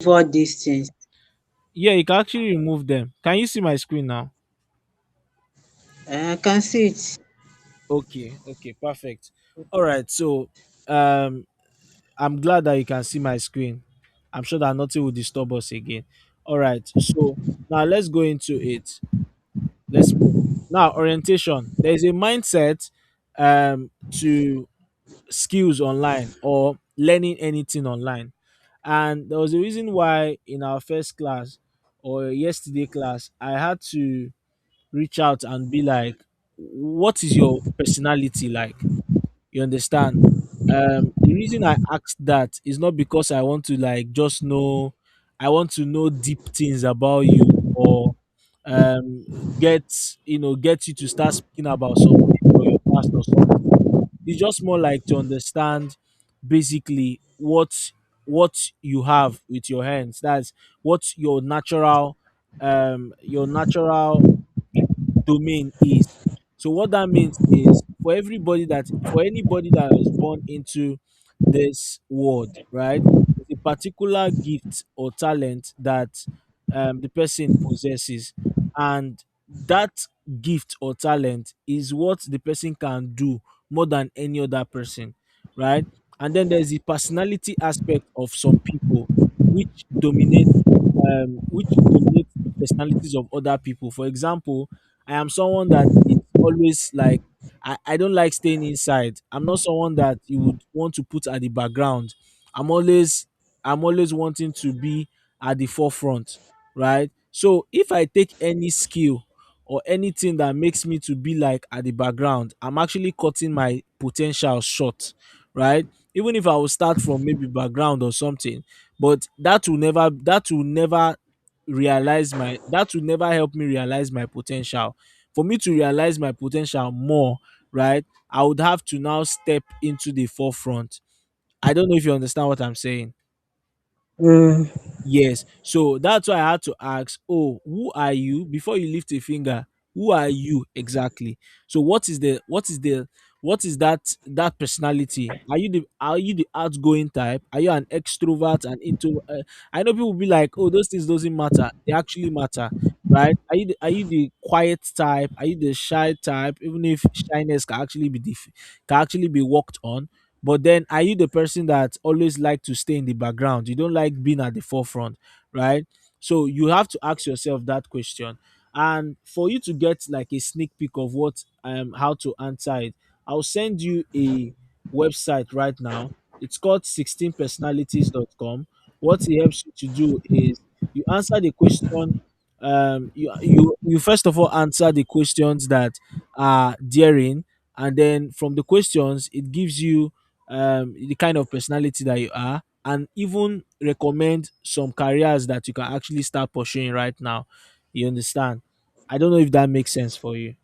all these things. Yeah, you can actually remove them. Can you see my screen now? I can see it. Okay, okay, perfect. All right, so um I'm glad that you can see my screen. I'm sure that nothing will disturb us again. All right, so now let's go into it. Let's move. Now, orientation. There is a mindset to skills online or learning anything online. And there was a reason why in our first class or yesterday class, I had to reach out and be like, what is your personality like? You understand? The reason I asked that is not because I want to like just know, I want to know deep things about you or um get get you to start speaking about some things or your past or something. It's just more like to understand basically what you have with your hands. That's what your natural domain is. So what that means is for anybody that is born into this world, right? There's a particular gift or talent that the person possesses, and that gift or talent is what the person can do more than any other person, right? And then there's the personality aspect of some people which dominates the personalities of other people. For example, I am someone that is always like I don't like staying inside. I'm not someone that you would want to put at the background. I'm always I'm always wanting to be at the forefront, right? So if I take any skill or anything that makes me to be like at the background, I'm actually cutting my potential short, right? Even if I will start from maybe background or something, but that will never help me realize my potential. For me to realize my potential more, right, I would have to now step into the forefront. I don't know if you understand what I'm saying. Mm. Yes. So that's why I had to ask, oh, who are you? Before you lift a finger, who are you exactly? So what is that personality? Are you the outgoing type? Are you an extrovert and into I know people will be like, oh, those things doesn't matter. They actually matter, right? Are you the quiet type? Are you the shy type? Even if shyness can actually be worked on, but then are you the person that always like to stay in the background? You don't like being at the forefront, right? So you have to ask yourself that question. And for you to get like a sneak peek of what how to answer it, I'll send you a website right now. It's called 16personalities.com. What it helps you to do is you answer the question you first of all answer the questions that are therein, and then from the questions it gives you the kind of personality that you are, and even recommend some careers that you can actually start pursuing right now. You understand? I don't know if that makes sense for you.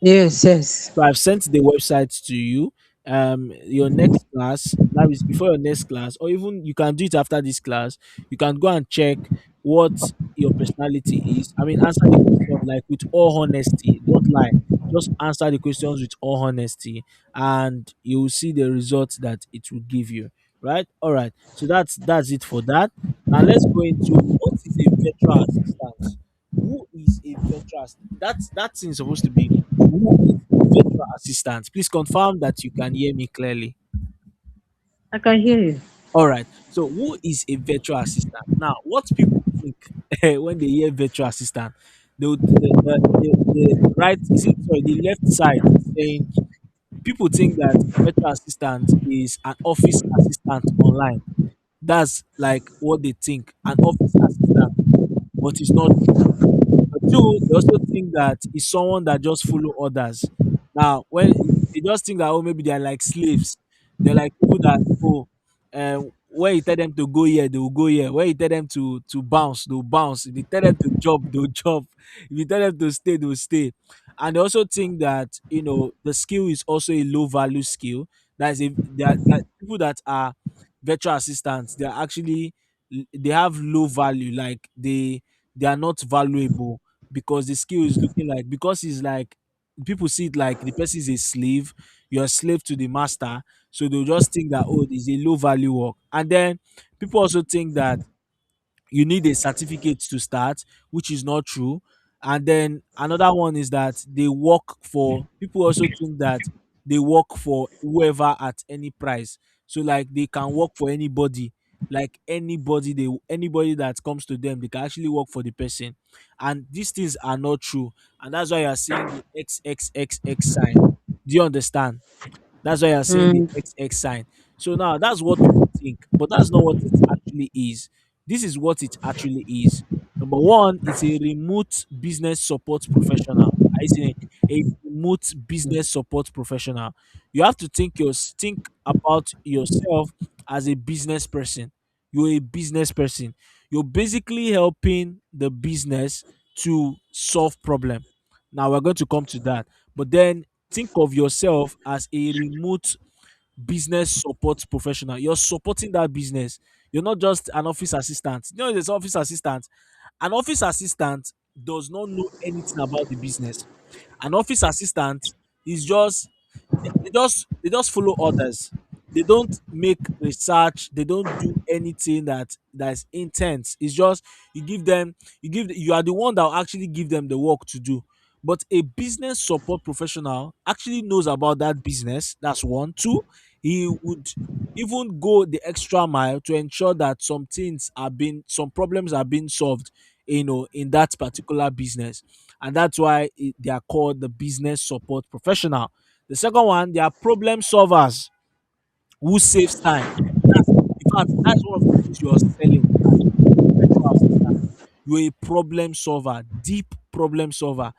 Yes, yes. So I've sent the website to you. Your next class, that is before your next class, or even you can do it after this class. You can go and check what your personality is. I mean, answer the question like with all honesty. Don't lie. Just answer the questions with all honesty, and you will see the results that it will give you. Right? All right. So that's it for that. Now let's go into what is a virtual assistant. Who is a virtual assistant? That thing is supposed to be who is a virtual assistant? Please confirm that you can hear me clearly. I can hear you. All right. So, who is a virtual assistant? Now, what people think when they hear virtual assistant, the right is it sorry the left side is saying people think that virtual assistant is an office assistant online. That's like what they think, an office assistant, but it's not true. But two, they also think that it's someone that just follow others. Now, when they just think that oh maybe they are like slaves, they're like people that oh, when you tell them to go here, they will go here. When you tell them to bounce, they'll bounce. If you tell them to jump, they'll jump. If you tell them to stay, they'll stay. And they also think that the skill is also a low value skill. That's if that people that are virtual assistants, they're actually they have low value, like they are not valuable because the skill is looking like because it's like people see it like the person is a slave, you're a slave to the master, so they'll just think that oh, it's a low value work. And then people also think that you need a certificate to start, which is not true. And then another one is that they work for people also think that they work for whoever at any price. So like they can work for anybody, like anybody that comes to them, they can actually work for the person. And these things are not true. And that's why you are seeing the XXXX sign. Do you understand? That's why you're seeing the Mm. XX sign. So now that's what people think, but that's not what it actually is. This is what it actually is. Number one, it's a remote business support professional. I say a remote business support professional. You have to think about yourself as a business person. You're a business person. You're basically helping the business to solve problem. Now we're going to come to that. But then think of yourself as a remote business support professional. You're supporting that business. You're not just an office assistant. You know, there's office assistant. An office assistant does not know anything about the business. An office assistant is just they just follow orders. They don't make research. They don't do anything that's intense. It's just you are the one that will actually give them the work to do. But a business support professional actually knows about that business. That's one. Two, he would even go the extra mile to ensure that some problems are being solved, in that particular business. And that's why they are called the business support professional. The second one, they are problem solvers who saves time. That's in fact, that's one of the things you are selling as a virtual assistant. You're a problem solver, deep problem solver.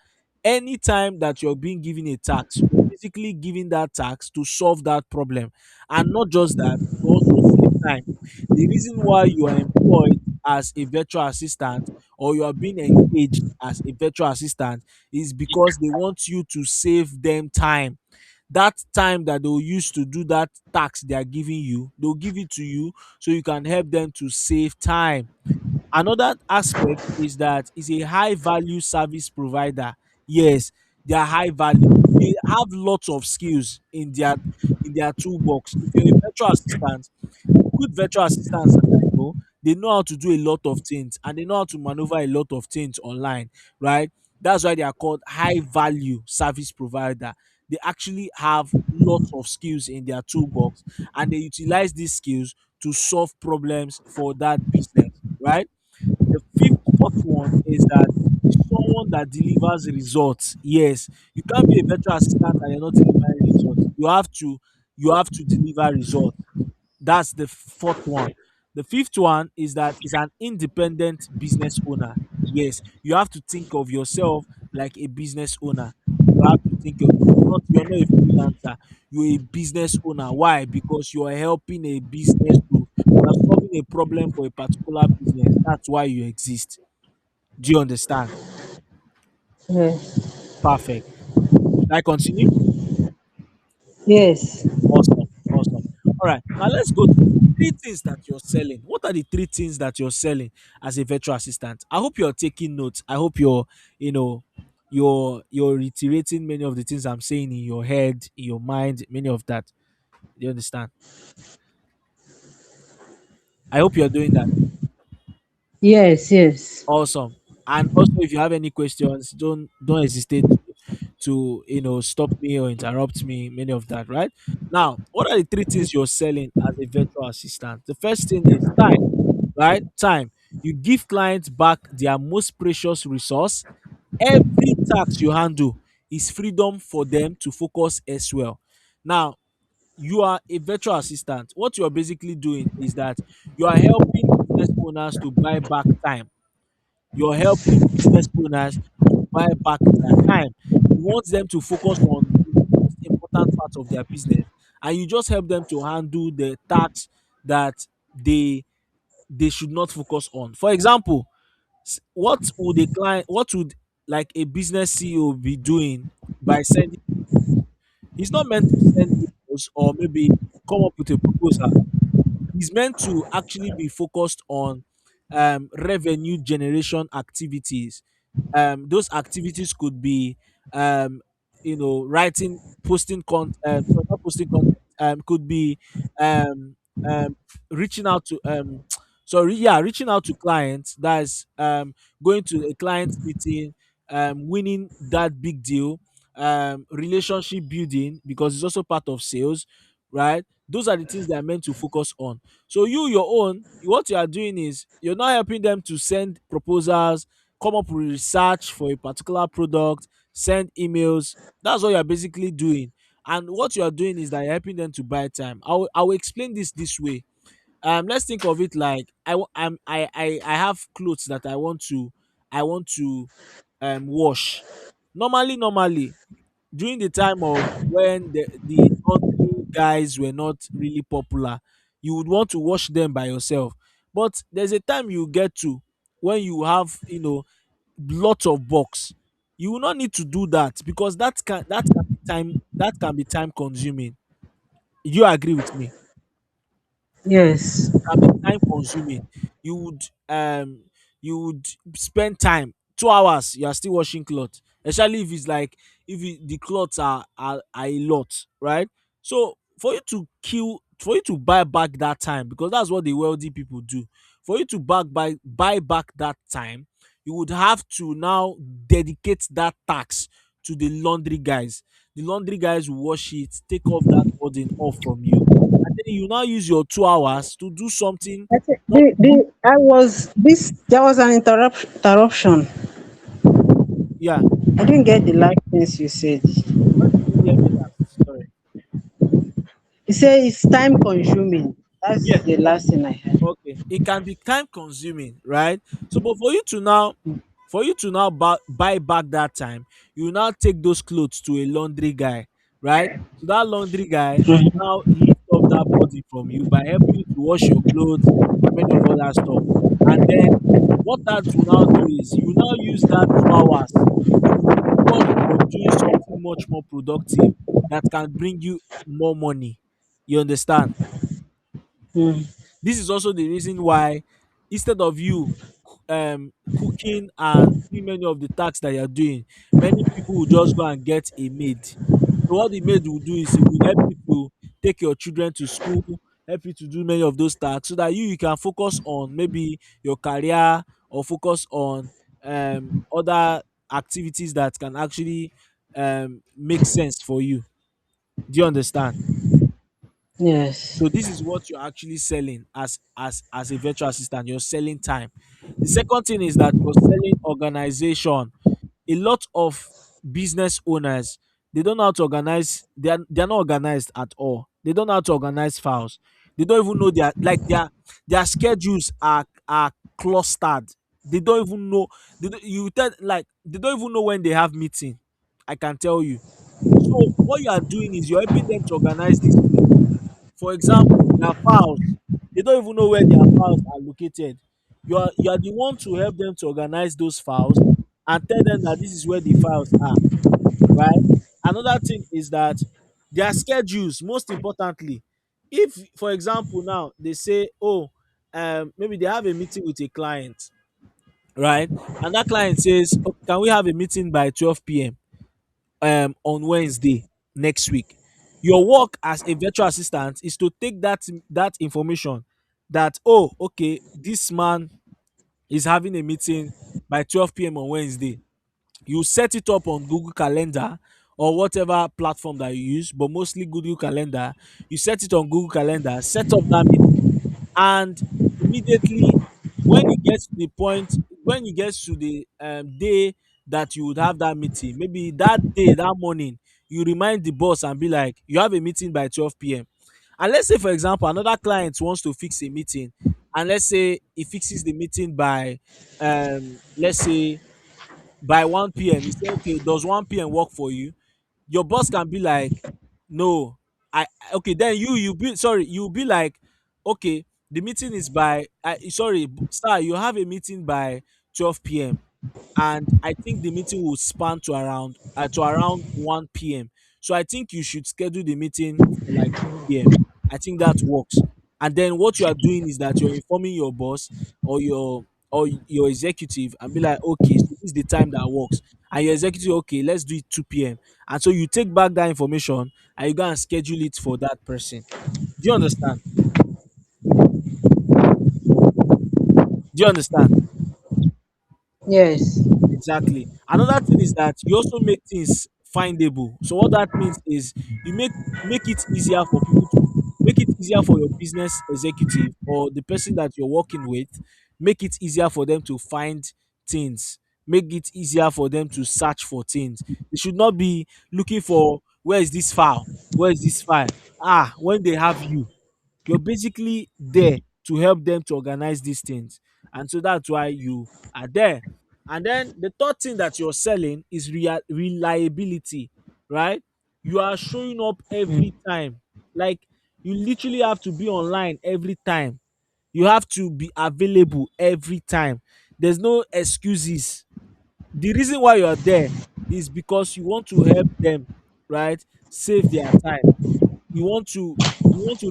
Anytime that you're being given a task, you're basically giving that task to solve that problem. And not just that, to also save time. The reason why you are employed as a virtual assistant, or you are being engaged as a virtual assistant, is because they want you to save them time. That time that they'll use to do that task they are giving you, they'll give it to you so you can help them to save time. Another aspect is that is a high value service provider. Yes, they are high value. They have lots of skills in their toolbox. If you're a virtual assistant, the good virtual assistants that I know, they know how to do a lot of things and they know how to maneuver a lot of things online, right? That's why they are called high value service provider. They actually have lots of skills in their toolbox and they utilize these skills to solve problems for that business, right? The fourth one is that is someone that delivers results. Yes, you can't be a virtual assistant and you're not delivering results. You have to deliver results. That's the fourth one. The fifth one is that is an independent business owner. Yes, you have to think of yourself like a business owner. You have to think of you're not a freelancer. You're a business owner. Why? Because you are helping a business to you are solving a problem for a particular business. That's why you exist. Do you understand? Yes. Perfect. Should I continue? Yes. Awesome. Awesome. All right. Now let's go to the three things that you're selling. What are the three things that you're selling as a virtual assistant? I hope you're taking notes. I hope you know, you're reiterating many of the things I'm saying in your head, in your mind, many of that. Do you understand? I hope you're doing that. Yes. Yes. Awesome. And also, if you have any questions, don't hesitate to stop me or interrupt me. Many of that, right? Now, what are the three things you're selling as a virtual assistant? The first thing is time, right? Time. You give clients back their most precious resource. Every task you handle is freedom for them to focus as well. Now, you are a virtual assistant. What you are basically doing is that you are helping business owners to buy back time. You're helping business owners to buy back their time. You want them to focus on the most important part of their business, and you just help them to handle the tasks that they should not focus on. For example, what would like a business CEO be doing by sending emails? He's not meant to send emails or maybe come up with a proposal. Is meant to actually be focused on revenue generation activities. Those activities could be um, writing, posting content, sorry, not posting content, could be um, reaching out to yeah, reaching out to clients, that's going to a client meeting, winning that big deal, relationship building, because it's also part of sales, right? Those are the things they are meant to focus on. So you, your own, what you are doing is you're not helping them to send proposals, come up with research for a particular product, send emails. That's what you're basically doing. And what you are doing is that you're helping them to buy time. I will explain this way. Let's think of it like I have clothes that I want to wash. Normally, during the time of when the laundry guys were not really popular, you would want to wash them by yourself. But there's a time you get to when you have, lots of box. You will not need to do that, because that can be time consuming. You agree with me? Yes. Can be time consuming. You would um you would spend time 2 hours, you are still washing clothes, especially if it's like, the clothes are a lot, right? So for you to buy back that time, because that's what the wealthy people do. For you to buy back that time, you would have to now dedicate that tax to the laundry guys. The laundry guys will wash it, take off that burden off from you, and then you now use your 2 hours to do something. I think Not there was an interruption. Yeah. I didn't get the last things you said. What did you hear me last? Sorry. You say it's time consuming. That's Yes. the last thing I heard. Okay. It can be time consuming, right? So, but for you to now buy back that time, you now take those clothes to a laundry guy, right? So that laundry guy will now lift off that body from you by helping you to wash your clothes and many of other stuff. And then what that will now do is you now use that 2 hours to focus on doing something much more productive that can bring you more money. You understand? Mm. This is also the reason why, instead of you cooking and doing many of the tasks that you're doing, many people will just go and get a maid. So what the maid will do is it will help you to take your children to school, help you to do many of those tasks, so that you can focus on maybe your career, or focus on other activities that can actually make sense for you. Do you understand? Yes. So this is what you're actually selling as a virtual assistant. You're selling time. The second thing is that you're selling organization. A lot of business owners, they don't know how to organize. They're not organized at all. They don't know how to organize files. They don't even know their schedules are clustered. They don't even know. They don't even know when they have meeting. I can tell you. So what you are doing is you're helping them to organize these things. For example, their files, they don't even know where their files are located. You are the one to help them to organize those files and tell them that this is where the files are, right? Another thing is that their schedules, most importantly, if for example now they say, oh, maybe they have a meeting with a client, right? And that client says, okay, can we have a meeting by 12 p.m. On Wednesday next week. Your work as a virtual assistant is to take that information, that, oh, okay, this man is having a meeting by 12 p.m. on Wednesday. You set it up on Google Calendar or whatever platform that you use, but mostly Google Calendar. You set it on Google Calendar, set up that meeting, and immediately when it gets to the day that you would have that meeting, maybe that day, that morning, you remind the boss and be like, you have a meeting by 12 p.m. And let's say, for example, another client wants to fix a meeting, and let's say he fixes the meeting by let's say by 1 p.m. You say, okay, does 1 p.m. work for you? Your boss can be like, no, okay, then you'll be like, okay, the meeting is by sorry, sir, you have a meeting by 12 p.m., and I think the meeting will span to around 1 p.m. So I think you should schedule the meeting for like 2 p.m. I think that works. And then what you are doing is that you're informing your boss or your executive and be like, okay, so this is the time that works. And your executive, okay, let's do it 2 p.m. And so you take back that information and you go and schedule it for that person. Do you understand? Do you understand? Yes. Exactly. Another thing is that you also make things findable. So what that means is you make it easier for people to make it easier for your business executive or the person that you're working with, make it easier for them to find things, make it easier for them to search for things. They should not be looking for where is this file? Where is this file? Ah, when they have you, you're basically there to help them to organize these things. And so that's why you are there. And then the third thing that you're selling is reliability, right? You are showing up every time. Like, you literally have to be online every time. You have to be available every time. There's no excuses. The reason why you are there is because you want to help them, right? Save their time. You want to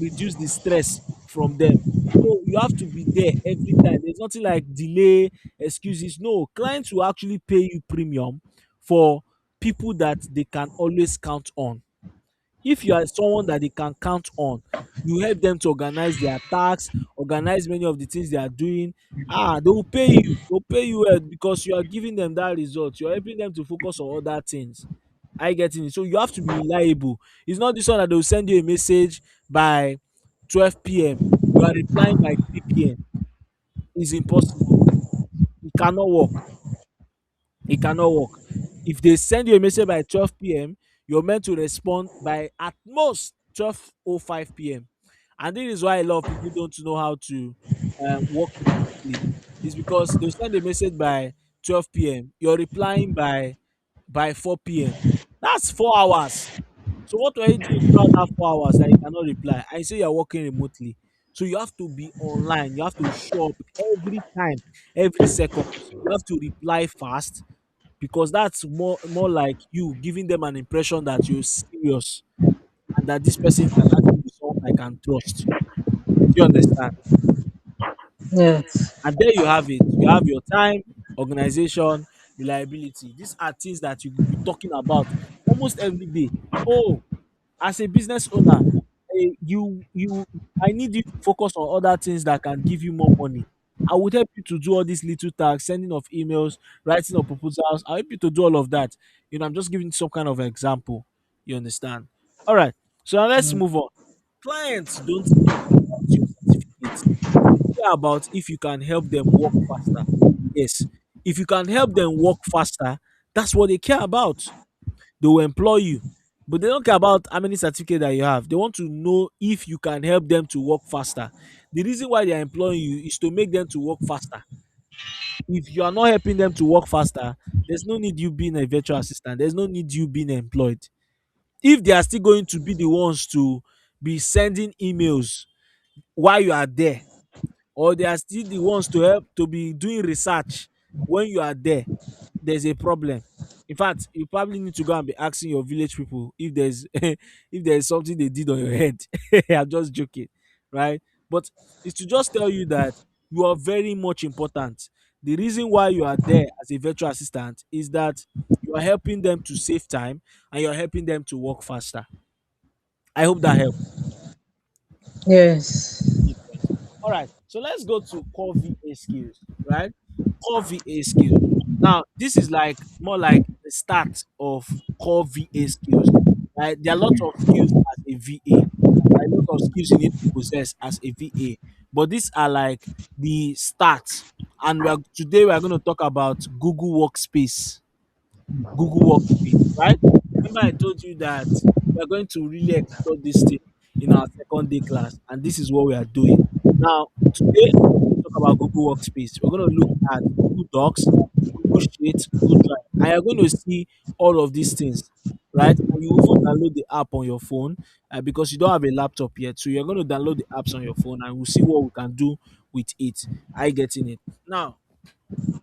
reduce the stress from them. So you have to be there every time. There's nothing like delay, excuses. No, clients will actually pay you premium for people that they can always count on. If you are someone that they can count on, you help them to organize their tasks, organize many of the things they are doing. They will pay you. They'll pay you well because you are giving them that result. You're helping them to focus on other things. I get it. So you have to be reliable. It's not this one that they'll send you a message by 12 p.m. You are replying by 3 p.m. It's impossible. It cannot work. It cannot work. If they send you a message by 12 p.m., you're meant to respond by at most 12:05 p.m. And this is why a lot of people don't know how to work remotely. It's because they'll send a message by 12 p.m. You're replying by 4 p.m. That's 4 hours. So what were you doing throughout that 4 hours that you cannot reply? I say you're working remotely. So you have to be online. You have to show up every time, every second. You have to reply fast because that's more like you giving them an impression that you're serious and that this person can actually be someone I can trust. Do you understand? Yes. And there you have it. You have your time, organization, reliability. These are things that you will be talking about almost every day. Oh, as a business owner, you I need you to focus on other things that can give you more money. I would help you to do all these little tasks, sending of emails, writing of proposals. I'll help you to do all of that. I'm just giving some kind of example. You understand? All right. So now let's move on. Clients don't care about your certificates. They care about if you can help them work faster. Yes. If you can help them work faster, that's what they care about. They will employ you, but they don't care about how many certificates that you have. They want to know if you can help them to work faster. The reason why they are employing you is to make them to work faster. If you are not helping them to work faster, there's no need you being a virtual assistant. There's no need you being employed. If they are still going to be the ones to be sending emails while you are there, or they are still the ones to help to be doing research when you are there, there's a problem. In fact, you probably need to go and be asking your village people if there's if there's something they did on your head. I'm just joking, right? But it's to just tell you that you are very much important. The reason why you are there as a virtual assistant is that you are helping them to save time and you're helping them to work faster. I hope that helps. Yes. Yes. All right. So let's go to core VA skills, right? Core VA skills. Now, this is like more like the start of core VA skills, right? There are a lot of skills as a VA. There are a lot of skills you need to possess as a VA, but these are like the start. And today we are going to talk about Google Workspace. Google Workspace, right? Remember, I told you that we are going to really explore this thing in our second day class, and this is what we are doing. Now, today we're going to talk about Google Workspace. We're going to look at Google Docs, Google Sheets, Google Drive, and you're going to see all of these things, right? And you even download the app on your phone because you don't have a laptop yet. So you're going to download the apps on your phone, and we'll see what we can do with it. I getting it now.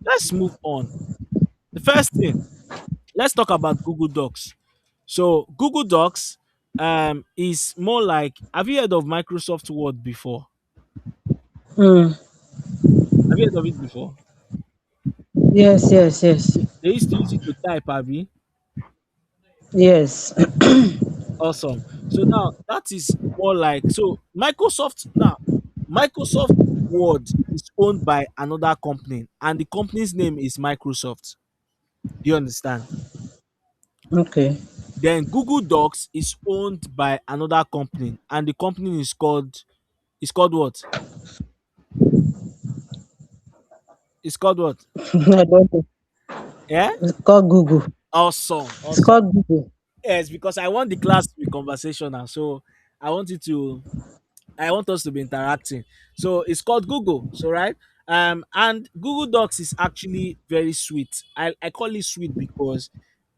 Let's move on. The first thing, let's talk about Google Docs. So Google Docs is more like, have you heard of Microsoft Word before? Mm. Have you heard of it before? Yes, yes, yes. They used to use it to type, Abby. Yes. Awesome. So now that is more like, so Microsoft now. Microsoft. Word is owned by another company, and the company's name is Microsoft. Do you understand? Okay. Then Google Docs is owned by another company, and the company is called what? It's called what? I don't know. Yeah? It's called Google. Awesome. It's Awesome. called Google. Yes, because I want the class to be conversational. So I want you to I want us to be interacting. So it's called Google. So right. And Google Docs is actually very sweet. I call it sweet because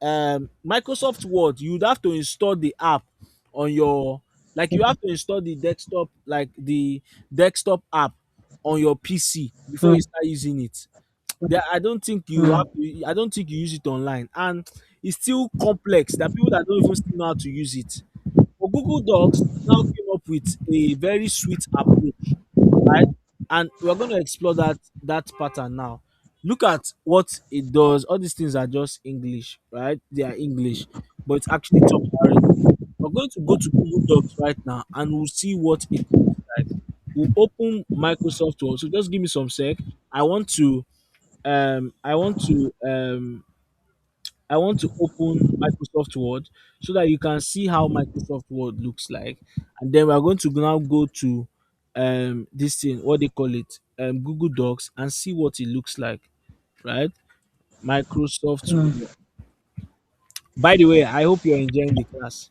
Microsoft Word, you'd have to install the app on your, like, you have to install the desktop, like the desktop app on your PC before you Mm, start using it. There, I don't think you have mm, to, I don't think you use it online. And it's still complex. There are people that don't even still know how to use it. But Google Docs now came up with a very sweet approach, right? And we're going to explore that pattern now. Look at what it does. All these things are just English, right? They are English, but it's actually top priority. We're going to go to Google Docs right now, and we'll see what it looks like. We'll open Microsoft Word. So just give me some sec. I want to I want to I want to open Microsoft Word so that you can see how Microsoft Word looks like. And then we're going to now go to this thing, what they call it, Google Docs, and see what it looks like, right? Microsoft mm. Word. By the way, I hope you're enjoying the class.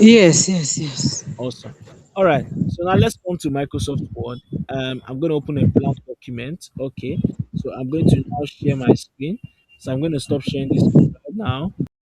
Yes, yes, yes. Awesome. All right. So now let's come to Microsoft Word. I'm going to open a blank document. Okay. So I'm going to now share my screen. So I'm going to stop sharing this screen right now.